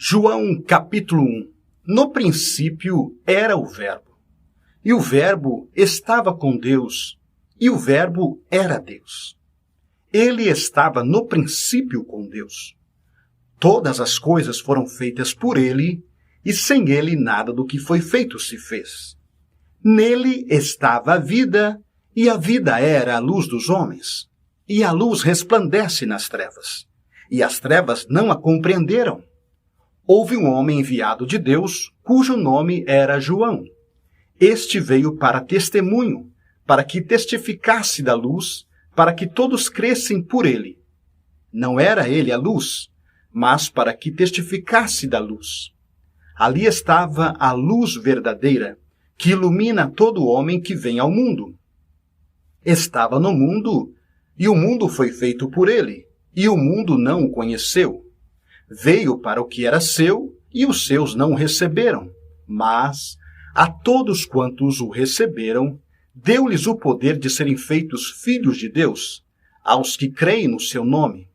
João capítulo 1. No princípio era o Verbo, e o Verbo estava com Deus, e o Verbo era Deus. Ele estava no princípio com Deus. Todas as coisas foram feitas por ele, e sem ele nada do que foi feito se fez. Nele estava a vida, e a vida era a luz dos homens. E a luz resplandece nas trevas, e as trevas não a compreenderam. Houve um homem enviado de Deus, cujo nome era João. Este veio para testemunho, para que testificasse da luz, para que todos crescem por ele. Não era ele a luz, mas para que testificasse da luz. Ali estava a luz verdadeira, que ilumina todo homem que vem ao mundo. Estava no mundo, e o mundo foi feito por ele, e o mundo não o conheceu. Veio para o que era seu, e os seus não o receberam. Mas a todos quantos o receberam, deu-lhes o poder de serem feitos filhos de Deus, aos que creem no seu nome,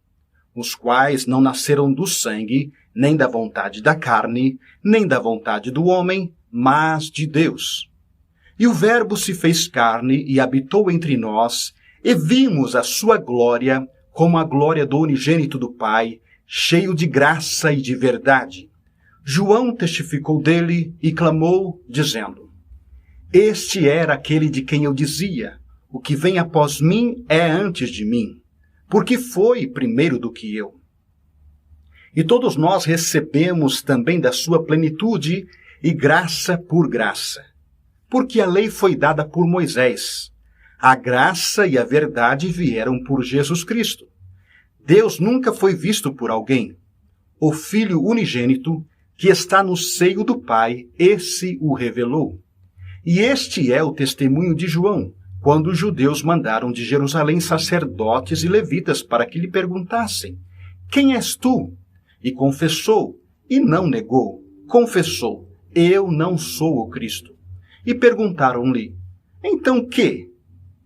os quais não nasceram do sangue, nem da vontade da carne, nem da vontade do homem, mas de Deus. E o Verbo se fez carne e habitou entre nós, e vimos a sua glória como a glória do unigênito do Pai, cheio de graça e de verdade. João testificou dele e clamou, dizendo: Este era aquele de quem eu dizia, o que vem após mim é antes de mim, porque foi primeiro do que eu. E todos nós recebemos também da sua plenitude, e graça por graça. Porque a lei foi dada por Moisés. A graça e a verdade vieram por Jesus Cristo. Deus nunca foi visto por alguém. O Filho unigênito, que está no seio do Pai, esse o revelou. E este é o testemunho de João, quando os judeus mandaram de Jerusalém sacerdotes e levitas para que lhe perguntassem: Quem és tu? E confessou, e não negou. Confessou: Eu não sou o Cristo. E perguntaram-lhe: Então que?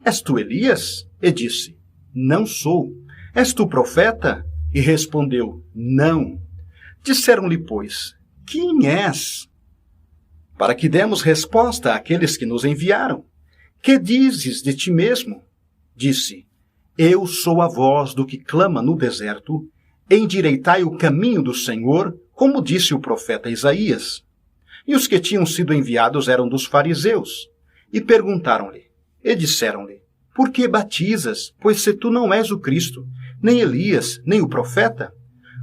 És tu Elias? E disse: Não sou. És tu profeta? E respondeu: Não. Disseram-lhe, pois: Quem és? Para que demos resposta àqueles que nos enviaram. Que dizes de ti mesmo? Disse: Eu sou a voz do que clama no deserto, endireitai o caminho do Senhor, como disse o profeta Isaías. E os que tinham sido enviados eram dos fariseus, e perguntaram-lhe, e disseram-lhe: Por que batizas, pois se tu não és o Cristo, nem Elias, nem o profeta?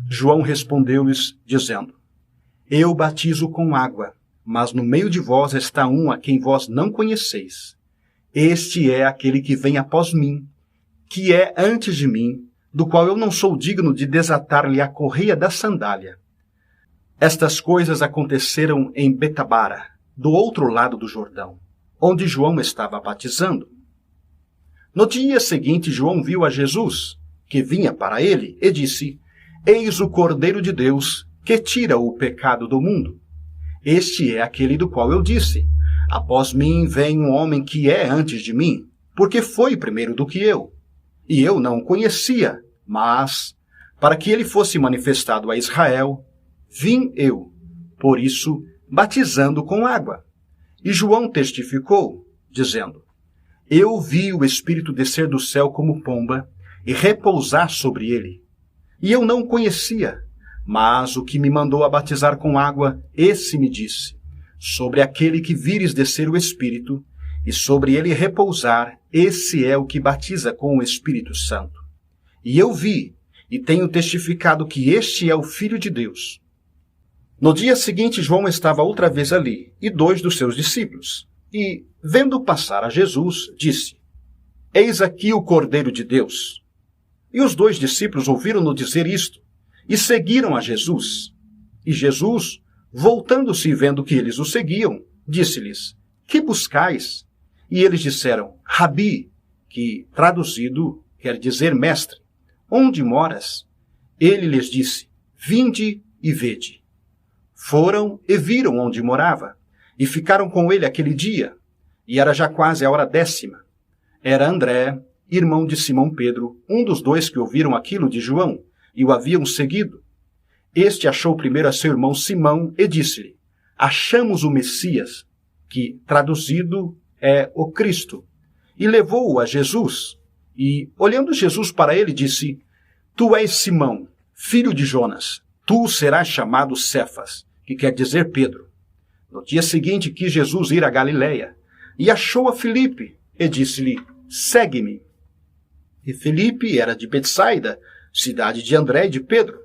João respondeu-lhes, dizendo: Eu batizo com água, mas no meio de vós está um a quem vós não conheceis. Este é aquele que vem após mim, que é antes de mim, do qual eu não sou digno de desatar-lhe a correia da sandália. Estas coisas aconteceram em Betabara, do outro lado do Jordão, onde João estava batizando. No dia seguinte, João viu a Jesus, que vinha para ele, e disse: Eis o Cordeiro de Deus, que tira o pecado do mundo. Este é aquele do qual eu disse: Após mim vem um homem que é antes de mim, porque foi primeiro do que eu. E eu não o conhecia, mas, para que ele fosse manifestado a Israel, vim eu, por isso, batizando com água. E João testificou, dizendo: Eu vi o Espírito descer do céu como pomba e repousar sobre ele. E eu não o conhecia, mas o que me mandou a batizar com água, esse me disse: Sobre aquele que vires descer o Espírito, e sobre ele repousar, esse é o que batiza com o Espírito Santo. E eu vi, e tenho testificado que este é o Filho de Deus. No dia seguinte, João estava outra vez ali, e 2 dos seus discípulos. E, vendo passar a Jesus, disse: Eis aqui o Cordeiro de Deus. E os 2 discípulos ouviram-no dizer isto, e seguiram a Jesus. E Jesus, voltando-se e vendo que eles o seguiam, disse-lhes: Que buscais? E eles disseram: Rabi, que, traduzido, quer dizer mestre, onde moras? Ele lhes disse: Vinde e vede. Foram e viram onde morava, e ficaram com ele aquele dia, e era já quase a hora 10ª. Era André, irmão de Simão Pedro, um dos 2 que ouviram aquilo de João, e o haviam seguido. Este achou primeiro a seu irmão Simão e disse-lhe: achamos o Messias, que, traduzido, é o Cristo. E levou-o a Jesus. E, olhando Jesus para ele, disse: tu és Simão, filho de Jonas. Tu serás chamado Cefas, que quer dizer Pedro. No dia seguinte quis Jesus ir a Galiléia, e achou a Filipe, e disse-lhe: segue-me. E Filipe era de Betsaida, cidade de André e de Pedro.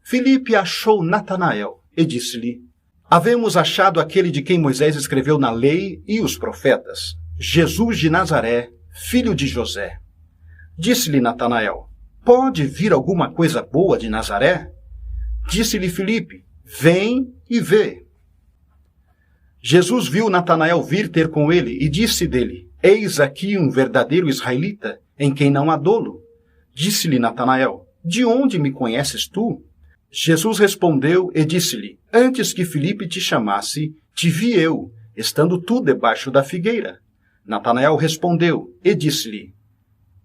Filipe achou Natanael, e disse-lhe: havemos achado aquele de quem Moisés escreveu na lei e os profetas, Jesus de Nazaré, filho de José. Disse-lhe Natanael: pode vir alguma coisa boa de Nazaré? Disse-lhe Filipe: vem e vê. Jesus viu Natanael vir ter com ele e disse dele: eis aqui um verdadeiro israelita, em quem não há dolo. Disse-lhe Natanael: de onde me conheces tu? Jesus respondeu e disse-lhe: antes que Filipe te chamasse, te vi eu, estando tu debaixo da figueira. Natanael respondeu e disse-lhe: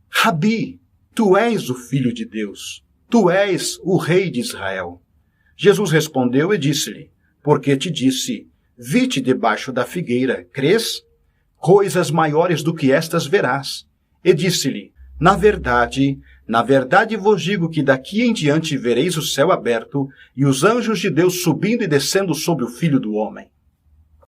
Rabi, tu és o Filho de Deus, tu és o Rei de Israel. Jesus respondeu e disse-lhe: porque te disse, vi-te debaixo da figueira, crês? Coisas maiores do que estas verás. E disse-lhe: na verdade vos digo que daqui em diante vereis o céu aberto e os anjos de Deus subindo e descendo sobre o Filho do Homem.